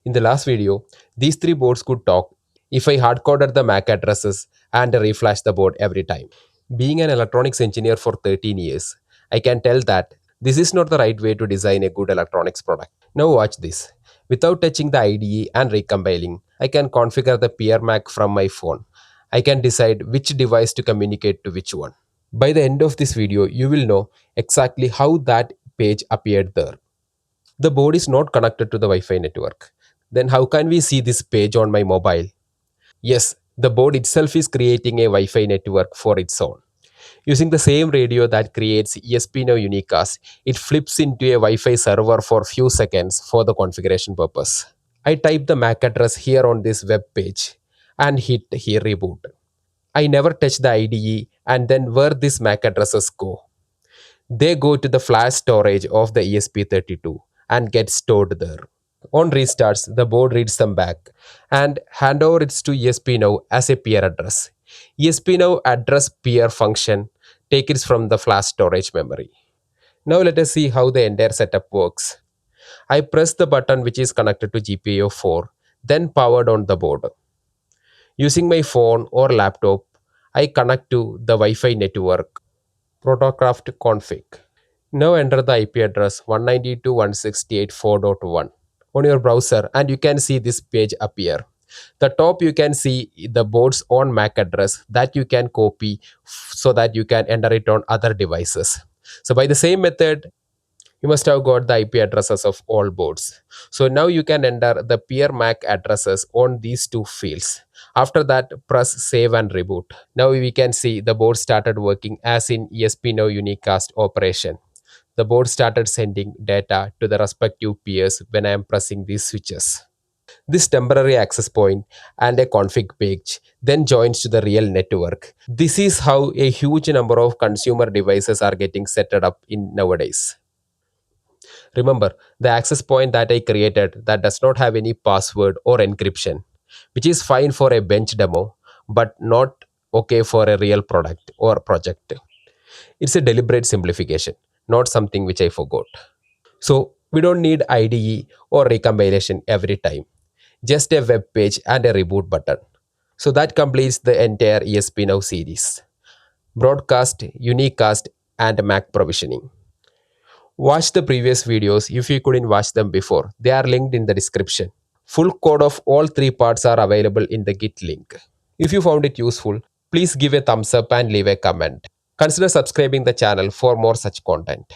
In the last video, these three boards could talk if I hard-coded the MAC addresses and reflash the board every time. Being an electronics engineer for 13 years, I can tell that this is not the right way to design a good electronics product. Now watch this. Without touching the IDE and recompiling, I can configure the peer MAC from my phone. I can decide which device to communicate to which one. By the end of this video, you will know exactly how that page appeared there. The board is not connected to the Wi-Fi network. Then how can we see this page on my mobile? Yes, the board itself is creating a Wi-Fi network for its own. Using the same radio that creates ESP-NOW unicast, it flips into a Wi-Fi server for few seconds for the configuration purpose. I type the MAC address here on this web page and hit here reboot. I never touch the IDE, and then where these MAC addresses go? They go to the flash storage of the ESP32 and get stored there. On restarts, the board reads them back and hand over it to ESP-NOW as a peer address. ESP-NOW address peer function take it from the flash storage memory. Now let us see how the entire setup works. I press the button which is connected to GPIO 4, then powered on the board. Using my phone or laptop, I connect to the Wi-Fi network, ProtoCraft config. Now enter the IP address 192.168.4.1 on your browser and you can see this page appear. The top you can see the board's own MAC address that you can copy so that you can enter it on other devices. So by the same method, you must have got the IP addresses of all boards. So now you can enter the peer MAC addresses on these two fields. After that, press save and reboot. Now we can see the board started working as in ESP-NOW unicast operation. The board started sending data to the respective peers when I am pressing these switches. This temporary access point and a config page then joins to the real network. This is how a huge number of consumer devices are getting set up in nowadays. Remember, the access point that I created that does not have any password or encryption, which is fine for a bench demo, but not okay for a real product or project. It's a deliberate simplification, not something which I forgot. So we don't need IDE or recompilation every time, just a web page and a reboot button. So that completes the entire ESP-NOW series: broadcast, unicast, and Mac provisioning. Watch the previous videos if you couldn't watch them before. They are linked in the description. Full code of all three parts are available in the Git link. If you found it useful, please give a thumbs up and leave a comment. Consider subscribing the channel for more such content.